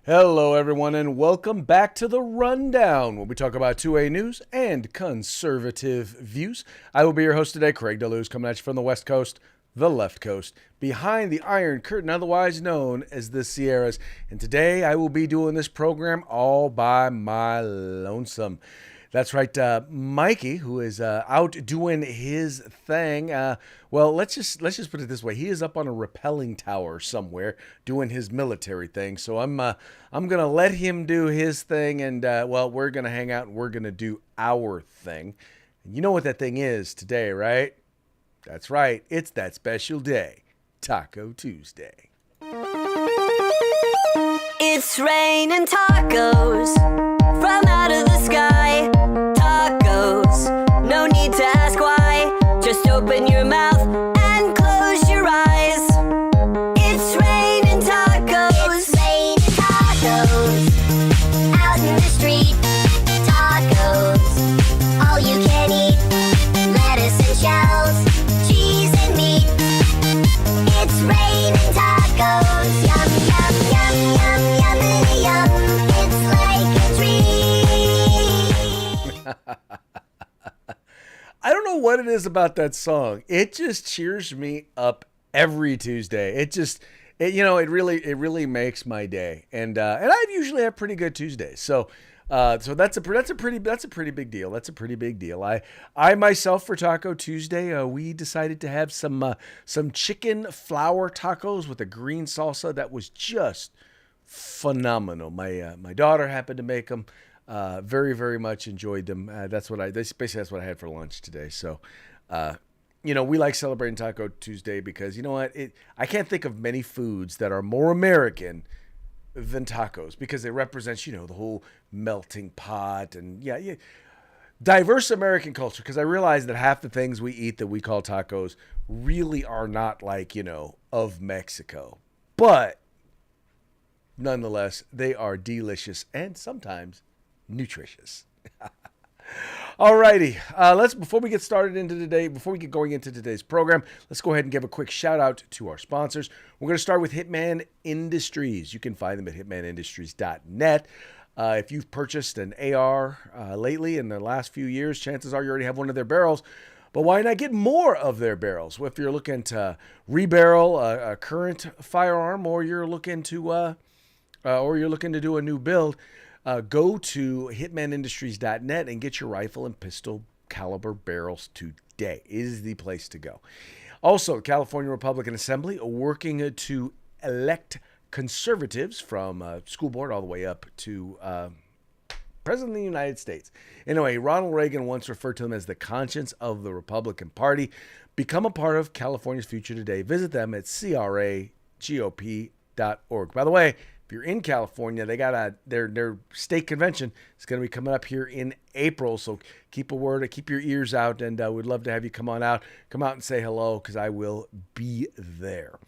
Hello, everyone, and welcome back to The Rundown, where we talk about 2A news and conservative views. I will be your host today, Craig DeLuz, coming at you from the West Coast, the left coast, behind the Iron Curtain, otherwise known as the Sierras. And today I will be doing this program all by my lonesome. That's right, Mikey, who is out doing his thing. Well, let's just put it this way: he is up on a rappelling tower somewhere doing his military thing. So I'm gonna let him do his thing, and we're gonna hang out and we're gonna do our thing. And you know what that thing is today, right? That's right, it's that special day, Taco Tuesday. It's raining tacos from out of the sky. Tacos, no need to ask why. Just open your mouth and close your eyes. It's raining tacos. It's raining tacos out in the street. Tacos, all you can eat. Lettuce and shells, cheese and meat. It's raining tacos. Yum, yum, yum, yum, yummity yum. It's like a dream. I don't know what it is about that song. It just cheers me up every Tuesday. It really makes my day. And I usually have pretty good Tuesdays. So that's a pretty big deal. That's a pretty big deal. I myself, for Taco Tuesday, we decided to have some chicken flour tacos with a green salsa that was just phenomenal. My daughter happened to make them. Very, very much enjoyed them. That's what I had for lunch today. So, we like celebrating Taco Tuesday because, you know what? I can't think of many foods that are more American than tacos because they represent, the whole melting pot and diverse American culture. Because I realize that half the things we eat that we call tacos really are not like, of Mexico. But nonetheless, they are delicious and sometimes nutritious. Alrighty, before we get going into today's program, let's go ahead and give a quick shout out to our sponsors. We're going to start with Hitman Industries. You can find them at hitmanindustries.net. If you've purchased an AR lately in the last few years, chances are you already have one of their barrels. But why not get more of their barrels? Well, if you're looking to rebarrel a current firearm, or you're looking to do a new build, go to hitmanindustries.net and get your rifle and pistol caliber barrels today. It is the place to go. Also, California Republican Assembly working to elect conservatives from school board all the way up to President of the United States. Anyway, Ronald Reagan once referred to them as the conscience of the Republican Party. Become a part of California's future today. Visit them at cragop.org. By the way, if you're in California, they got their state convention is going to be coming up here in April. So keep your ears out, and we'd love to have you come out and say hello, because I will be there.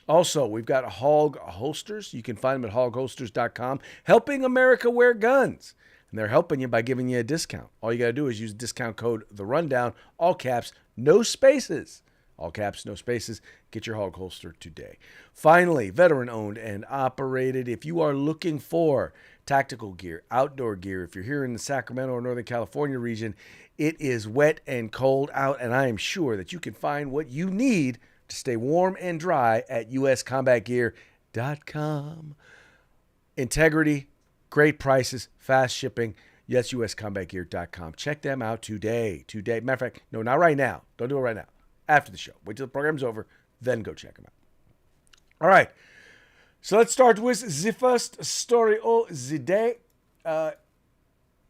Also, we've got Hog Holsters. You can find them at hogholsters.com, helping America wear guns. And they're helping you by giving you a discount. All you got to do is use discount code The Rundown, all caps, no spaces. All caps, no spaces. Get your Hog Holster today. Finally, veteran-owned and operated. If you are looking for tactical gear, outdoor gear, if you're here in the Sacramento or Northern California region, it is wet and cold out, and I am sure that you can find what you need to stay warm and dry at uscombatgear.com. Integrity, great prices, fast shipping. Yes, uscombatgear.com. Check them out today. Matter of fact, no, not right now. Don't do it right now. After the show. Wait till the program's over, then go check them out. All right. So let's start with the first story of the day. I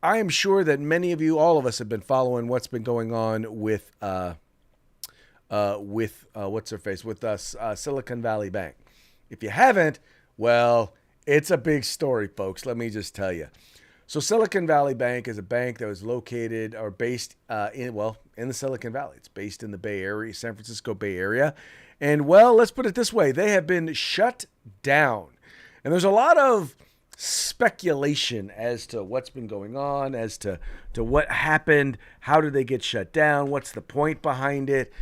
am sure that many of you, all of us, have been following what's been going on with Silicon Valley Bank. If you haven't, well, it's a big story, folks. Let me just tell you. So Silicon Valley Bank is a bank that was located or based in the Silicon Valley. It's based in the Bay Area, San Francisco Bay Area. And, well, let's put it this way. They have been shut down. And there's a lot of speculation as to what's been going on, as to what happened, how did they get shut down, what's the point behind it.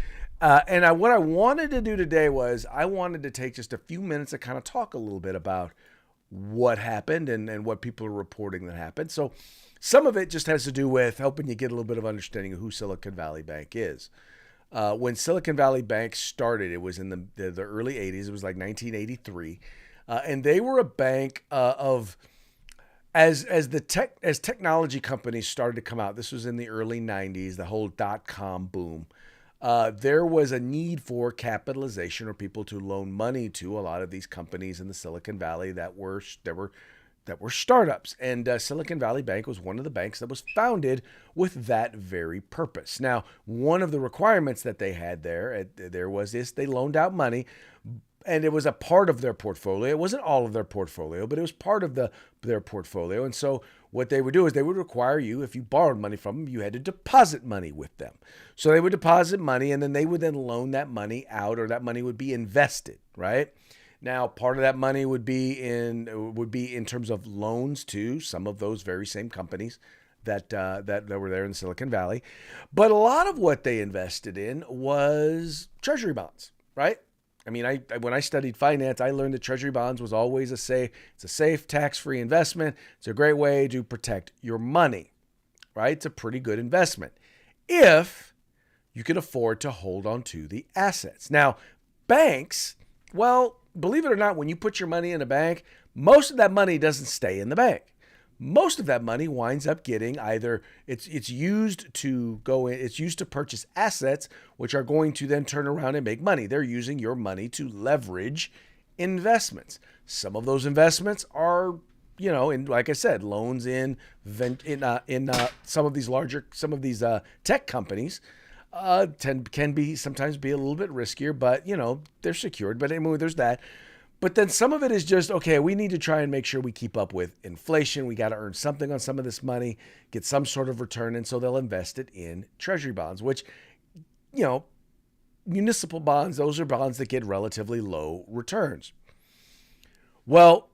What I wanted to do today was I wanted to take just a few minutes to kind of talk a little bit about what happened and what people are reporting that happened. So some of it just has to do with helping you get a little bit of understanding of who Silicon Valley Bank is. When Silicon Valley Bank started, it was in the early 80s. It was like 1983. And they were a bank of as technology companies started to come out. This was in the early 90s, the whole .com boom. There was a need for capitalization or people to loan money to a lot of these companies in the Silicon Valley that were startups. And Silicon Valley Bank was one of the banks that was founded with that very purpose. Now, one of the requirements that they had there was this: they loaned out money, and it was a part of their portfolio. It wasn't all of their portfolio, but it was part of their portfolio. And so what they would do is they would require you, if you borrowed money from them, you had to deposit money with them. So they would deposit money, and then they would then loan that money out, or that money would be invested, right? Now, part of that money would be in terms of loans to some of those very same companies that were there in Silicon Valley. But a lot of what they invested in was treasury bonds, right? I mean, when I studied finance, I learned that treasury bonds was always it's a safe, tax-free investment. It's a great way to protect your money, right? It's a pretty good investment if you can afford to hold on to the assets. Now, banks, well, believe it or not, when you put your money in a bank, most of that money doesn't stay in the bank. Most of that money winds up getting either it's used to purchase assets, which are going to then turn around and make money. They're using your money to leverage investments. Some of those investments are, like I said, loans in some of these tech companies. Can sometimes be a little bit riskier, but they're secured. But anyway, there's that. But then some of it is just, okay, we need to try and make sure we keep up with inflation. We got to earn something on some of this money, get some sort of return. And so they'll invest it in treasury bonds, which, municipal bonds, those are bonds that get relatively low returns. Well,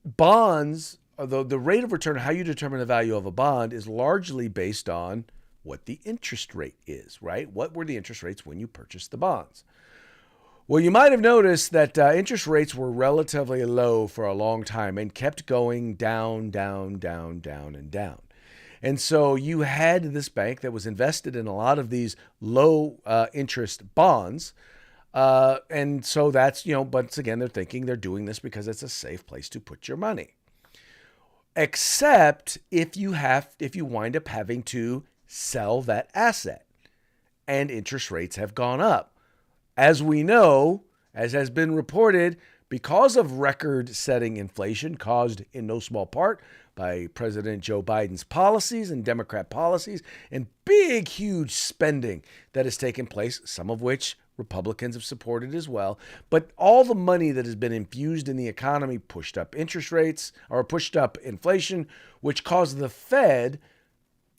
bonds, the rate of return, how you determine the value of a bond is largely based on what the interest rate is, right? What were the interest rates when you purchased the bonds? Well, you might have noticed that interest rates were relatively low for a long time and kept going down, down, down, down, and down. And so you had this bank that was invested in a lot of these low interest bonds. And so that's, but again, they're thinking they're doing this because it's a safe place to put your money. Except if you wind up having to sell that asset and interest rates have gone up. As we know, as has been reported, because of record-setting inflation caused in no small part by President Joe Biden's policies and Democrat policies and big, huge spending that has taken place, some of which Republicans have supported as well. But all the money that has been infused in the economy pushed up interest rates or pushed up inflation, which caused the Fed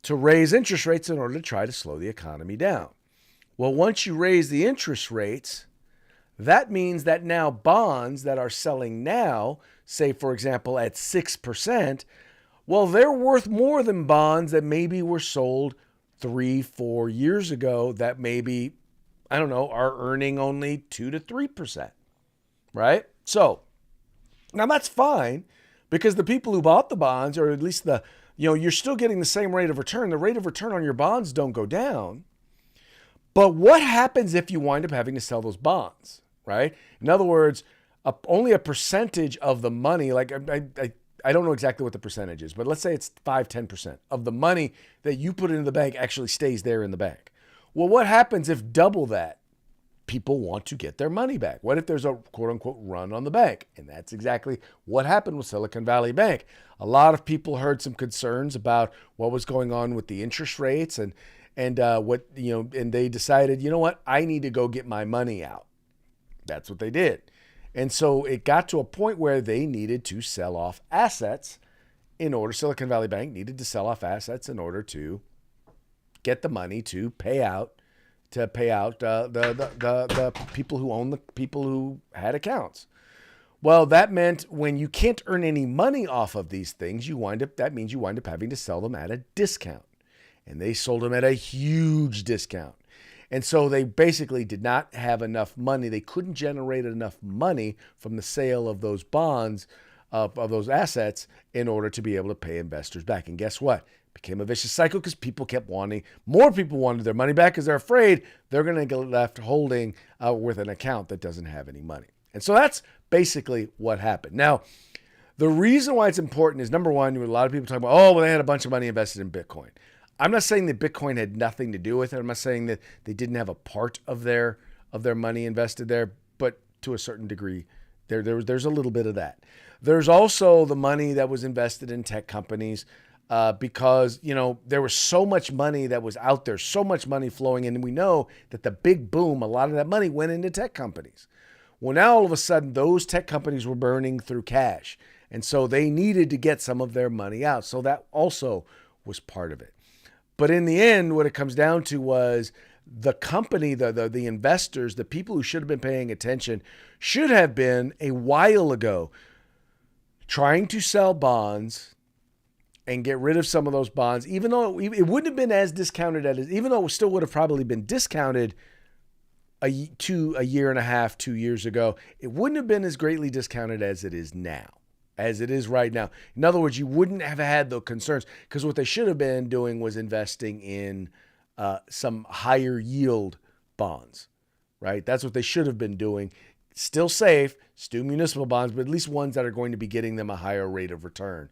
to raise interest rates in order to try to slow the economy down. Well, once you raise the interest rates, that means that now bonds that are selling now, say, for example, at 6%, well, they're worth more than bonds that maybe were sold 3-4 years ago that maybe, are earning only 2 to 3%, right? So now that's fine because the people who bought the bonds, or at least you're still getting the same rate of return. The rate of return on your bonds don't go down. But what happens if you wind up having to sell those bonds, right? In other words, only a percentage of the money, like I don't know exactly what the percentage is, but let's say it's 5-10% of the money that you put into the bank actually stays there in the bank. Well, what happens if double that? People want to get their money back. What if there's a quote unquote run on the bank? And that's exactly what happened with Silicon Valley Bank. A lot of people heard some concerns about what was going on with the interest rates and they decided, I need to go get my money out. That's what they did. And so it got to a point where they needed to sell off assets Silicon Valley Bank needed to sell off assets in order to get the money to pay out the people who own the people who had accounts. Well, that meant when you can't earn any money off of these things, that means you wind up having to sell them at a discount. And they sold them at a huge discount. And so they basically did not have enough money. They couldn't generate enough money from the sale of those bonds of those assets in order to be able to pay investors back. And guess what? It became a vicious cycle because people kept wanting, more people wanted their money back because they're afraid they're going to get left holding with an account that doesn't have any money. And so that's basically what happened. Now, the reason why it's important is, number one, a lot of people talk about, oh, well, they had a bunch of money invested in Bitcoin. I'm not saying that Bitcoin had nothing to do with it. I'm not saying that they didn't have a part of their money invested there, but to a certain degree, there's a little bit of that. There's also the money that was invested in tech companies because, there was so much money that was out there, so much money flowing in. And we know that the big boom, a lot of that money went into tech companies. Well, now all of a sudden, those tech companies were burning through cash. And so they needed to get some of their money out. So that also was part of it. But in the end, what it comes down to was the company, the investors, the people who should have been paying attention should have been a while ago trying to sell bonds and get rid of some of those bonds, even though it wouldn't have been as discounted even though it still would have probably been discounted a year and a half, 2 years ago. It wouldn't have been as greatly discounted as it is now. As it is right now. In other words, you wouldn't have had the concerns because what they should have been doing was investing in some higher yield bonds, right? That's what they should have been doing. Still safe, still municipal bonds, but at least ones that are going to be getting them a higher rate of return.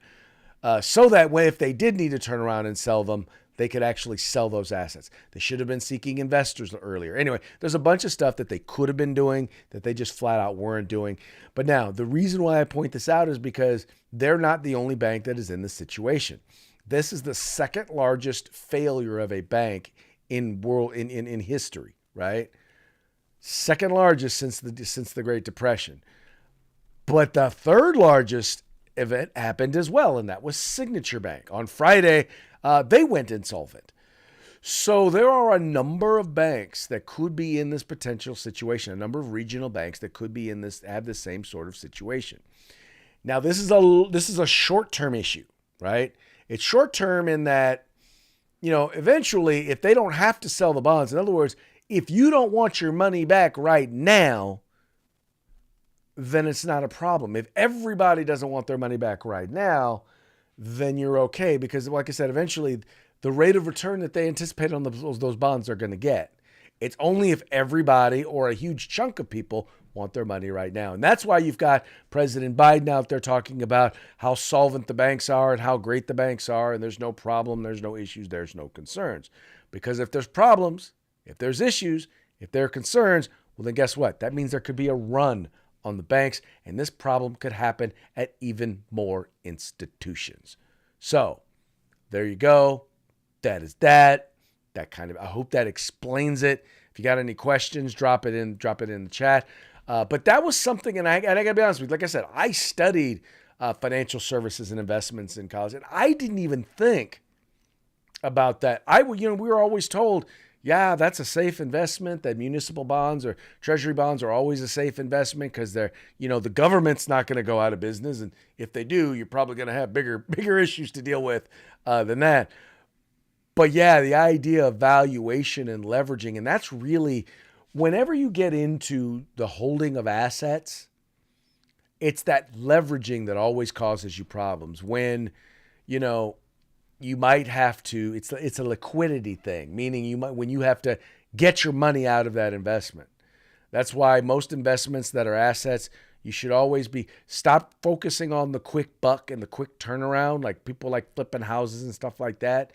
So that way, if they did need to turn around and sell them, they could actually sell those assets. They should have been seeking investors earlier. Anyway, there's a bunch of stuff that they could have been doing that they just flat out weren't doing. But now, the reason why I point this out is because they're not the only bank that is in this situation. This is the second largest failure of a bank in history, right? Second largest since the Great Depression. But the third largest event happened as well, and that was Signature Bank. On Friday, they went insolvent. So there are a number of banks that could be in this potential situation, a number of regional banks that could be have the same sort of situation. Now, this is a short-term issue, right? It's short-term in that, eventually, if they don't have to sell the bonds, in other words, if you don't want your money back right now, then it's not a problem. If everybody doesn't want their money back right now, then you're okay. Because like I said, eventually the rate of return that they anticipate on those bonds are going to get. It's only if everybody or a huge chunk of people want their money right now. And that's why you've got President Biden out there talking about how solvent the banks are and how great the banks are. And there's no problem. There's no issues. There's no concerns. Because if there's problems, if there's issues, if there are concerns, well, then guess what? That means there could be a run on the banks, and this problem could happen at even more institutions. So there you go. That is that. I hope that explains it. If you got any questions, drop it in the chat. But that was something, and I gotta be honest with you, like I said, I studied financial services and investments in college, and I didn't even think about that. We were always told, yeah, that's a safe investment, that municipal bonds or treasury bonds are always a safe investment because they're, the government's not going to go out of business. And if they do, you're probably going to have bigger issues to deal with than that. But yeah, the idea of valuation and leveraging, and that's really, whenever you get into the holding of assets, it's that leveraging that always causes you problems. When, you might have to, it's a liquidity thing, meaning when you have to get your money out of that investment. That's why most investments that are assets, you should always stop focusing on the quick buck and the quick turnaround, like people like flipping houses and stuff like that.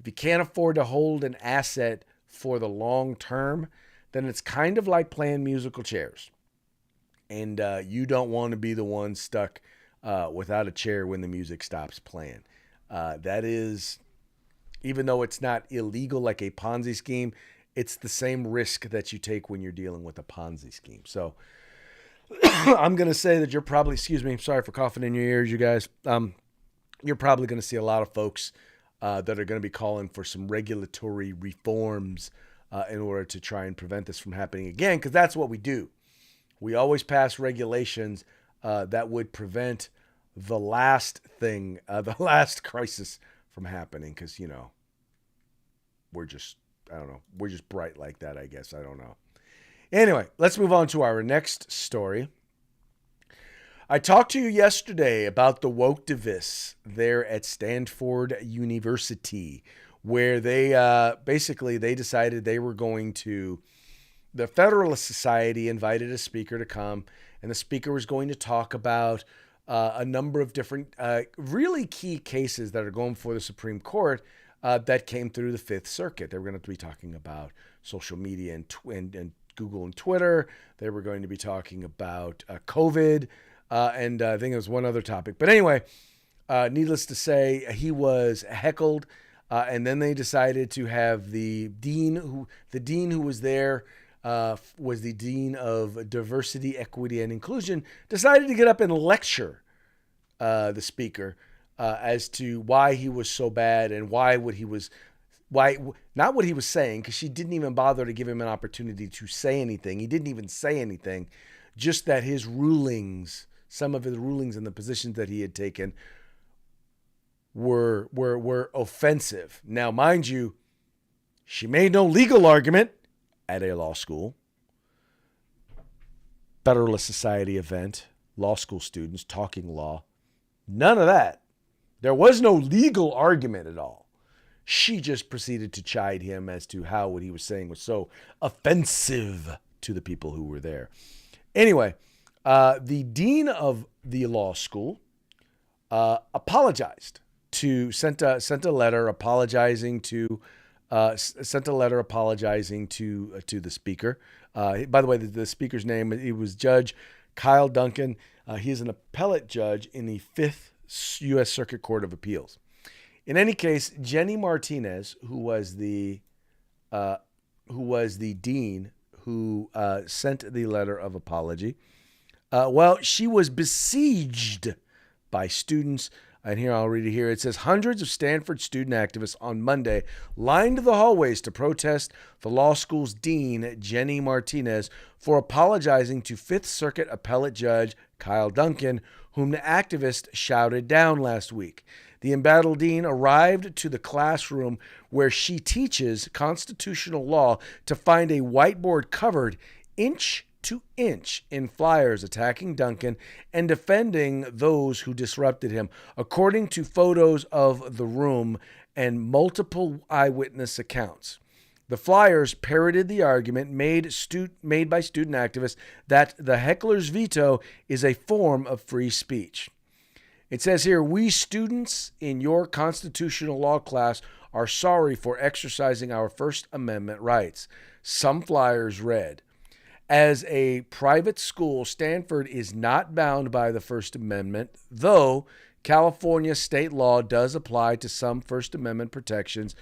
If you can't afford to hold an asset for the long term, then it's kind of like playing musical chairs. And you don't want to be the one stuck without a chair when the music stops playing. That is, even though it's not illegal like a Ponzi scheme, it's the same risk that you take when you're dealing with a Ponzi scheme. So I'm going to say that you're probably, excuse me, sorry for coughing in your ears, you guys. You're probably going to see a lot of folks that are going to be calling for some regulatory reforms in order to try and prevent this from happening again, because that's what we do. We always pass regulations that would prevent the last crisis from happening, because, we're just bright like that, I guess. I don't know. Anyway, let's move on to our next story. I talked to you yesterday about the woketivists there at Stanford University, where they basically they decided they were going to. The Federalist Society invited a speaker to come, and the speaker was going to talk about a number of different really key cases that are going before the Supreme Court that came through the Fifth Circuit. They were going to be talking about social media and Google and Twitter. They were going to be talking about COVID. And I think it was one other topic. But anyway, needless to say, he was heckled. And then they decided to have the dean who was there, was the dean of diversity, equity, and inclusion, decided to get up and lecture the speaker as to why he was so bad and not what he was saying, because she didn't even bother to give him an opportunity to say anything. He didn't even say anything, just that his rulings, some of the rulings and the positions that he had taken were offensive. Now, mind you, she made no legal argument at a law school, Federalist Society event, law school students talking law. None of that. There was no legal argument at all. She just proceeded to chide him as to how what he was saying was so offensive to the people who were there. Anyway, the dean of the law school apologized sent a letter apologizing to the speaker. By the way, the speaker's name, it was Judge Kyle Duncan. He is an appellate judge in the Fifth U.S. Circuit Court of Appeals. In any case, Jenny Martinez, who was the dean who sent the letter of apology, she was besieged by students. And here, I'll read it here. It says, hundreds of Stanford student activists on Monday lined the hallways to protest the law school's dean, Jenny Martinez, for apologizing to Fifth Circuit appellate judge Kyle Duncan, whom the activists shouted down last week. The embattled dean arrived to the classroom where she teaches constitutional law to find a whiteboard covered inch to inch in flyers attacking Duncan and defending those who disrupted him, according to photos of the room and multiple eyewitness accounts. The flyers parroted the argument made by student activists that the heckler's veto is a form of free speech. It says here, we students in your constitutional law class are sorry for exercising our First Amendment rights. Some flyers read, as a private school, Stanford is not bound by the First Amendment, though California state law does apply to some First Amendment protections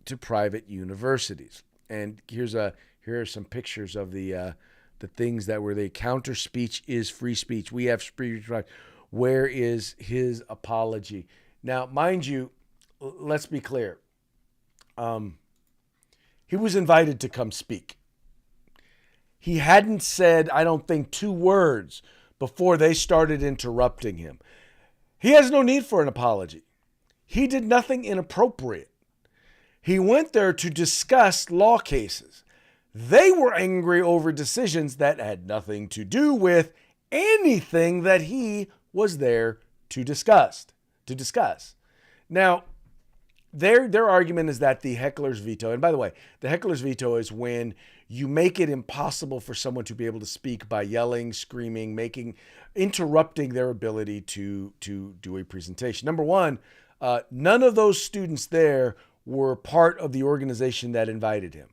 to private universities. And here are some pictures of the things that were the counter speech is free speech. We have speech rights. Where is his apology? Now, mind you, let's be clear. He was invited to come speak. He hadn't said, I don't think, 2 words before they started interrupting him. He has no need for an apology. He did nothing inappropriate. He went there to discuss law cases. They were angry over decisions that had nothing to do with anything that he was there to discuss. Now, their argument is that the heckler's veto, and by the way, the heckler's veto is when you make it impossible for someone to be able to speak by yelling, screaming, interrupting their ability to do a presentation. Number one, none of those students there were part of the organization that invited him.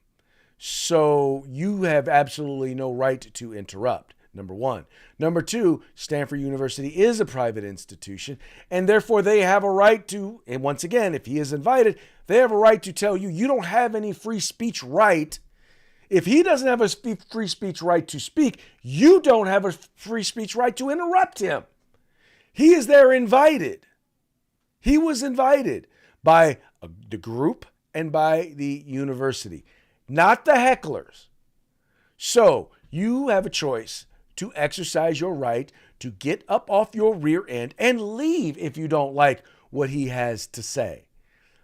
So you have absolutely no right to interrupt. Number one. Number two, Stanford University is a private institution, and therefore they have a right to, and once again, if he is invited, they have a right to tell you, you don't have any free speech right. If he doesn't have a free speech right to speak, you don't have a free speech right to interrupt him. He is there invited. He was invited by the group and by the university, not the hecklers. So you have a choice to exercise your right to get up off your rear end and leave if you don't like what he has to say.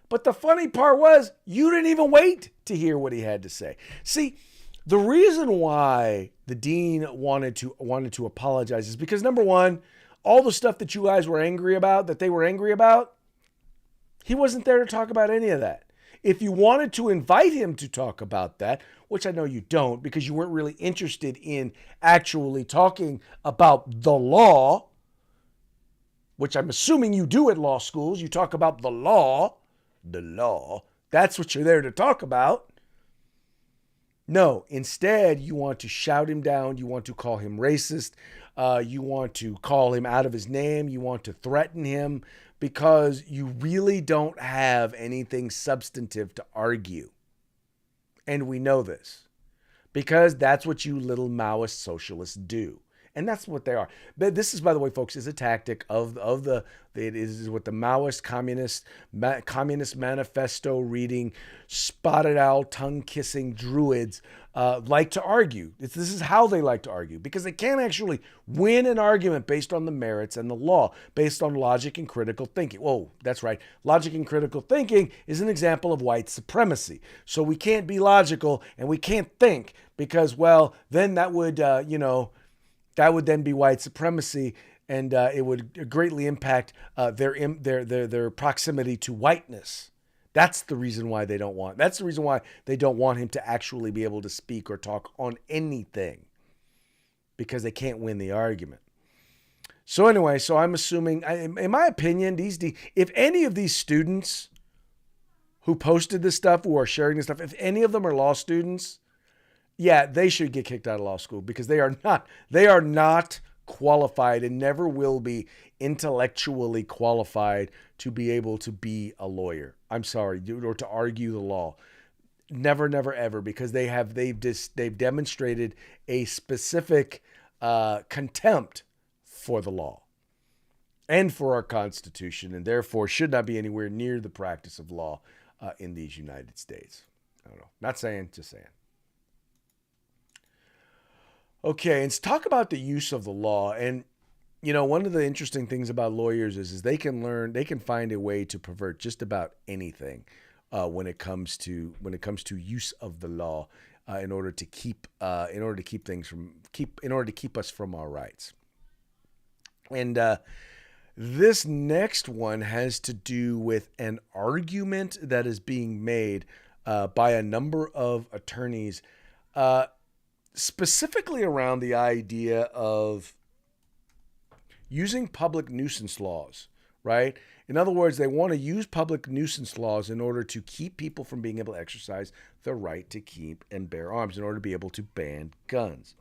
But the funny part was, you didn't even wait to hear what he had to say. See, The reason why the dean wanted to apologize is because, number one, all the stuff that you guys were angry about, that they were angry about, he wasn't there to talk about any of that. If you wanted to invite him to talk about that, which I know you don't because you weren't really interested in actually talking about the law, which I'm assuming you do at law schools. You talk about the law. That's what you're there to talk about. No, instead, you want to shout him down. You want to call him racist. You want to call him out of his name. You want to threaten him because you really don't have anything substantive to argue. And we know this because that's what you little Maoist socialists do. And that's what they are. But this is, by the way, folks, is a tactic of it is what the Maoist communist manifesto reading, spotted owl, tongue-kissing druids like to argue. This is how they like to argue because they can't actually win an argument based on the merits and the law, based on logic and critical thinking. Whoa, that's right. Logic and critical thinking is an example of white supremacy. So we can't be logical and we can't think because, well, then that would, that would then be white supremacy, and it would greatly impact their proximity to whiteness. That's the reason why they don't want. That's the reason why they don't want him to actually be able to speak or talk on anything, because they can't win the argument. So anyway, so I'm assuming, in my opinion, if any of these students who posted this stuff, who are sharing this stuff, if any of them are law students, yeah, they should get kicked out of law school because they are not qualified and never will be intellectually qualified to be able to be a lawyer. I'm sorry, or to argue the law. Never, never, ever, because they've demonstrated a specific contempt for the law and for our Constitution, and therefore should not be anywhere near the practice of law in these United States. I don't know. Not saying, just saying. Okay, and let's talk about the use of the law. And, one of the interesting things about lawyers is they can find a way to pervert just about anything when it comes to use of the law in order to keep us from our rights. And this next one has to do with an argument that is being made by a number of attorneys, specifically around the idea of using public nuisance laws, right? In other words, they want to use public nuisance laws in order to keep people from being able to exercise the right to keep and bear arms, in order to be able to ban guns.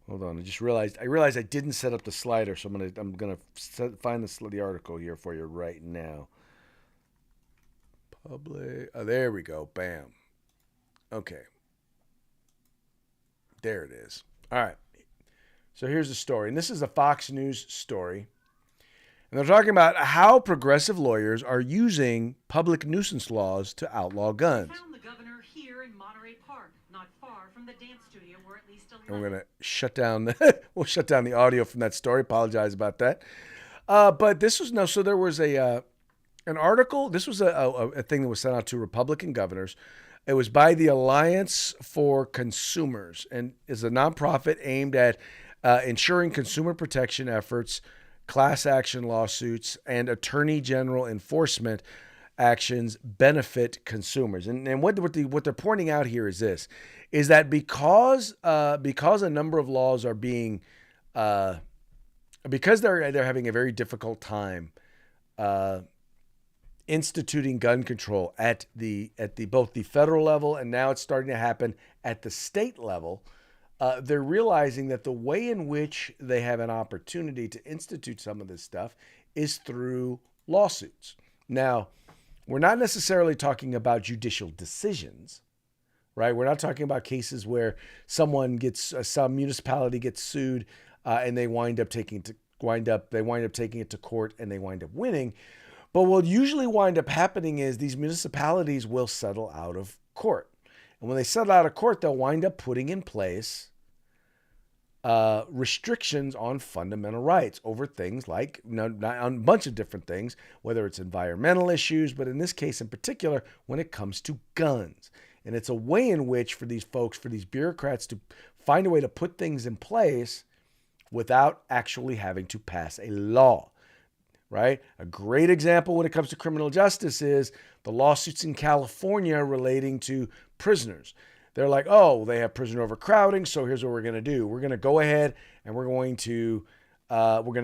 Hold on, I realized I didn't set up the slider, so I'm gonna find the article here for you right now. Public. Oh, there we go. Bam. Okay. There it is. All right. So here's the story. And this is a Fox News story. And they're talking about how progressive lawyers are using public nuisance laws to outlaw guns. Found the governor here in Monterey Park, not far from the dance studio where at least 11. And we're going to shut down we'll shut down the audio from that story. Apologize about that. But this was so there was an article. This was a thing that was sent out to Republican governors. It was by the Alliance for Consumers, and is a nonprofit aimed at ensuring consumer protection efforts, class action lawsuits, and attorney general enforcement actions benefit consumers. And what they're pointing out here is this: is that because a number of laws are being because they're having a very difficult time instituting gun control at both the federal level, and now it's starting to happen at the state level. They're realizing that the way in which they have an opportunity to institute some of this stuff is through lawsuits. Now, we're not necessarily talking about judicial decisions, right? We're not talking about cases where some municipality gets sued and they wind up taking it to court and they wind up winning. But what usually wind up happening is these municipalities will settle out of court. And when they settle out of court, they'll wind up putting in place restrictions on fundamental rights over things like, on a bunch of different things, whether it's environmental issues, but in this case in particular, when it comes to guns. And it's a way in which for these folks, for these bureaucrats to find a way to put things in place without actually having to pass a law, right? A great example when it comes to criminal justice is the lawsuits in California relating to prisoners. They're like, oh, they have prisoner overcrowding, so here's what we're going to do. We're going to go ahead and we're going to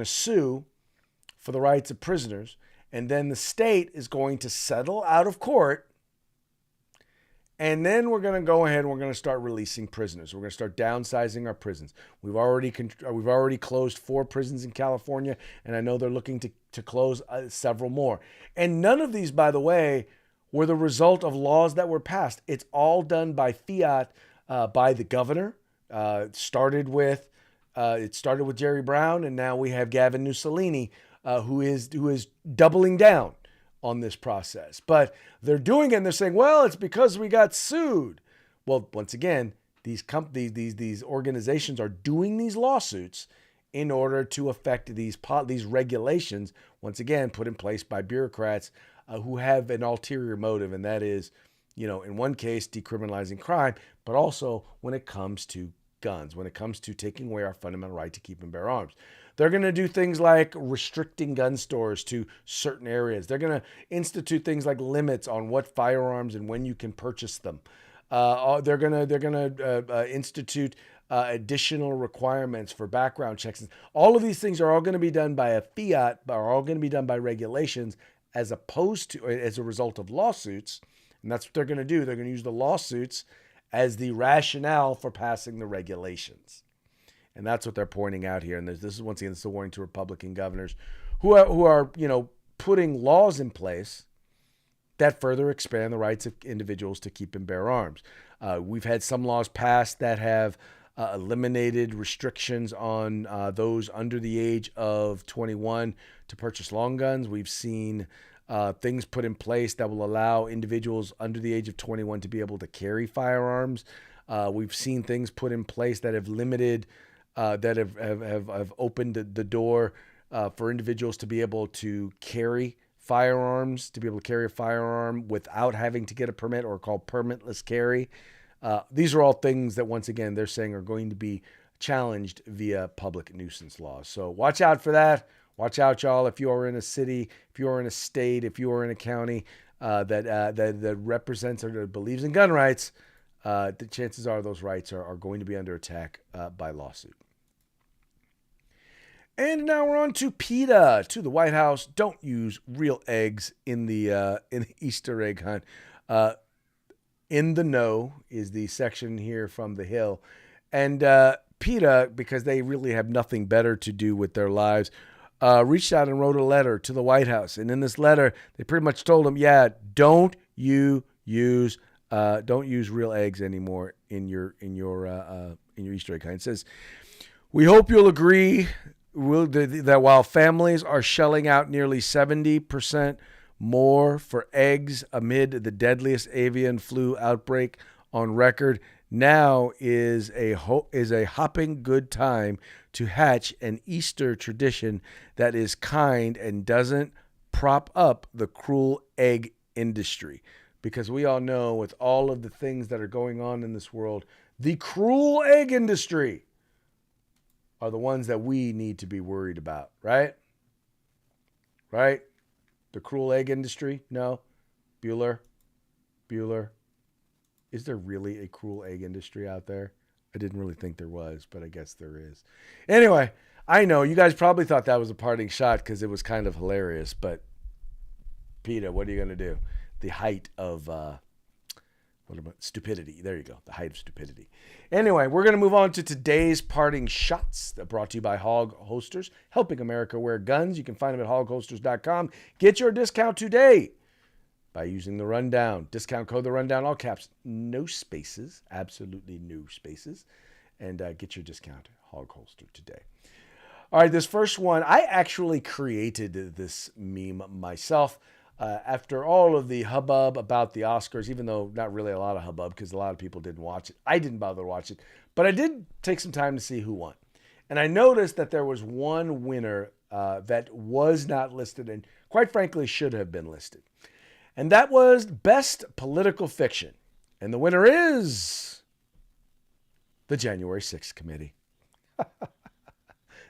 sue for the rights of prisoners, and then the state is going to settle out of court, and then we're going to go ahead and we're going to start releasing prisoners. We're going to start downsizing our prisons. We've already closed 4 prisons in California, and I know they're looking to close several more. And none of these, by the way, were the result of laws that were passed. It's all done by fiat by the governor. It started with Jerry Brown, and now we have Gavin Mussolini, who is doubling down on this process. But they're doing it and they're saying, well, it's because we got sued. Well, once again, these organizations are doing these lawsuits in order to affect these regulations, once again, put in place by bureaucrats who have an ulterior motive, and that is, in one case, decriminalizing crime, but also when it comes to guns, when it comes to taking away our fundamental right to keep and bear arms. They're going to do things like restricting gun stores to certain areas. They're going to institute things like limits on what firearms and when you can purchase them. They're going to institute additional requirements for background checks. All of these things are all going to be done by a fiat, are all going to be done by regulations as opposed to as a result of lawsuits. And that's what they're going to do. They're going to use the lawsuits as the rationale for passing the regulations. And that's what they're pointing out here. And this is, once again, this is a warning to Republican governors who are putting laws in place that further expand the rights of individuals to keep and bear arms. We've had some laws passed that have eliminated restrictions on those under the age of 21 to purchase long guns. We've seen things put in place that will allow individuals under the age of 21 to be able to carry firearms. We've seen things put in place that have limited, that have opened the door for individuals to be able to carry firearms, to be able to carry a firearm without having to get a permit, or called permitless carry. These are all things that, once again, they're saying are going to be challenged via public nuisance laws. So watch out for that. Watch out, y'all. If you are in a city, if you are in a state, if you are in a county that represents or that believes in gun rights, the chances are those rights are going to be under attack by lawsuit. And now we're on to PETA, to the White House. Don't use real eggs in the Easter egg hunt. In the Know is the section here from The Hill. And PETA, because they really have nothing better to do with their lives, reached out and wrote a letter to the White House. And in this letter, they pretty much told them, don't use real eggs anymore in your Easter egg hunt. It says, we hope you'll agree that while families are shelling out nearly 70% more for eggs amid the deadliest avian flu outbreak on record, now is a hopping good time to hatch an Easter tradition that is kind and doesn't prop up the cruel egg industry. Because we all know, with all of the things that are going on in this world, the cruel egg industry are the ones that we need to be worried about, right? Right? The cruel egg industry? No? Bueller? Is there really a cruel egg industry out there? I didn't really think there was, but I guess there is. Anyway, I know you guys probably thought that was a parting shot because it was kind of hilarious, but PETA, what are you going to do? The height of stupidity. There you go. The height of stupidity. Anyway, we're going to move on to today's parting shots. That brought to you by Hog Holsters, helping America wear guns. You can find them at hogholsters.com. Get your discount today by using the Rundown. Discount code the Rundown, all caps, no spaces, absolutely no spaces, and get your discount. Hog Holster today. All right, this first one, I actually created this meme myself. After all of the hubbub about the Oscars, even though not really a lot of hubbub because a lot of people didn't watch it. I didn't bother to watch it, but I did take some time to see who won. And I noticed that there was one winner that was not listed and quite frankly should have been listed. And that was Best Political Fiction. And the winner is the January 6th committee.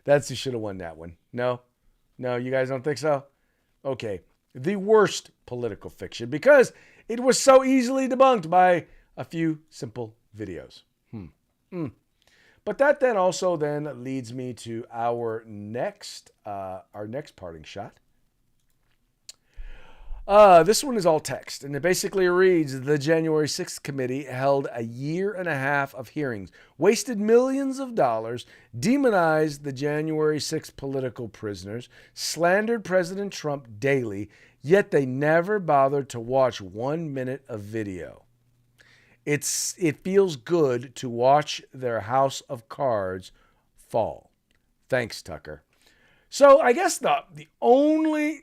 That's who should have won that one. No? No, you guys don't think so? Okay. The worst political fiction, because it was so easily debunked by a few simple videos. But that then also then leads me to our next parting shot. This one is all text, and it basically reads, the January 6th committee held a year and a half of hearings, wasted millions of dollars, demonized the January 6th political prisoners, slandered President Trump daily, yet they never bothered to watch 1 minute of video. It feels good to watch their house of cards fall. Thanks, Tucker. So I guess the only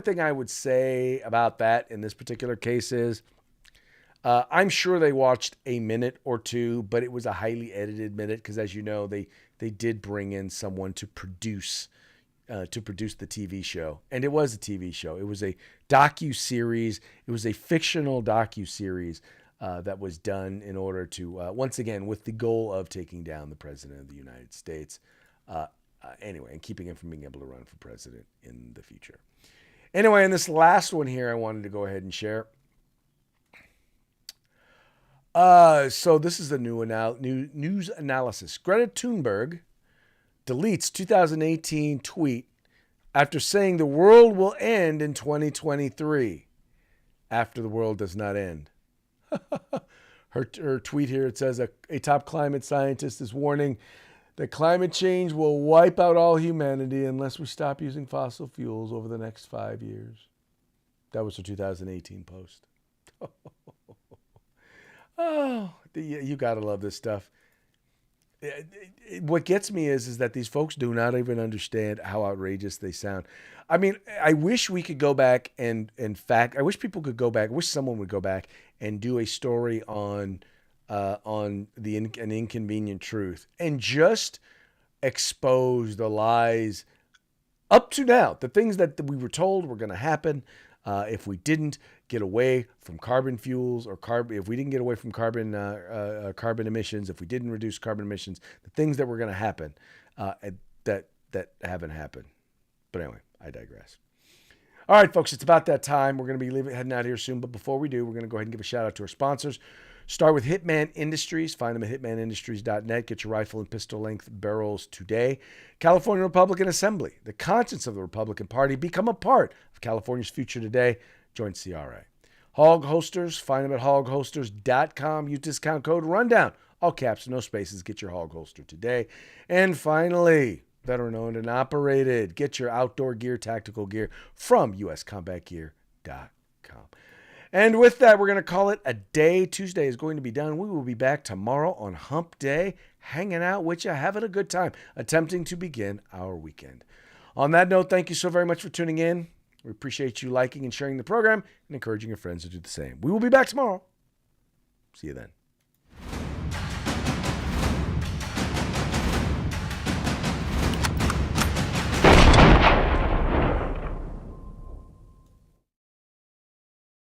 thing I would say about that in this particular case is I'm sure they watched a minute or two, but it was a highly edited minute because, as you know, they did bring in someone to produce the TV show. And it was a TV show. It was a docu-series. It was a fictional docu-series that was done in order to, once again, with the goal of taking down the President of the United States. Anyway, and keeping him from being able to run for president in the future. Anyway, in this last one here, I wanted to go ahead and share. So this is the new news analysis. Greta Thunberg deletes 2018 tweet after saying the world will end in 2023. After the world does not end. Her tweet here, it says a top climate scientist is warning that climate change will wipe out all humanity unless we stop using fossil fuels over the next 5 years. That was her 2018 post. Oh, you got to love this stuff. What gets me is that these folks do not even understand how outrageous they sound. I mean, I wish we could go back and I wish people could go back. I wish someone would go back and do a story on an inconvenient truth and just expose the lies up to now, the things that we were told were going to happen if we didn't get away from carbon fuels or if we didn't get away from carbon emissions, if we didn't reduce carbon emissions, the things that were going to happen that haven't happened. But anyway, I digress. All right, folks, it's about that time. We're going to be heading out here soon. But before we do, we're going to go ahead and give a shout out to our sponsors. Start with Hitman Industries. Find them at hitmanindustries.net. Get your rifle and pistol length barrels today. California Republican Assembly. The conscience of the Republican Party. Become a part of California's future today. Join CRA. Hog Holsters. Find them at hogholsters.com. Use discount code RUNDOWN. All caps, no spaces. Get your hog holster today. And finally, veteran owned and operated. Get your outdoor gear, tactical gear from uscombatgear.com. And with that, we're going to call it a day. Tuesday is going to be done. We will be back tomorrow on Hump Day, hanging out with you, having a good time, attempting to begin our weekend. On that note, thank you so very much for tuning in. We appreciate you liking and sharing the program and encouraging your friends to do the same. We will be back tomorrow. See you then.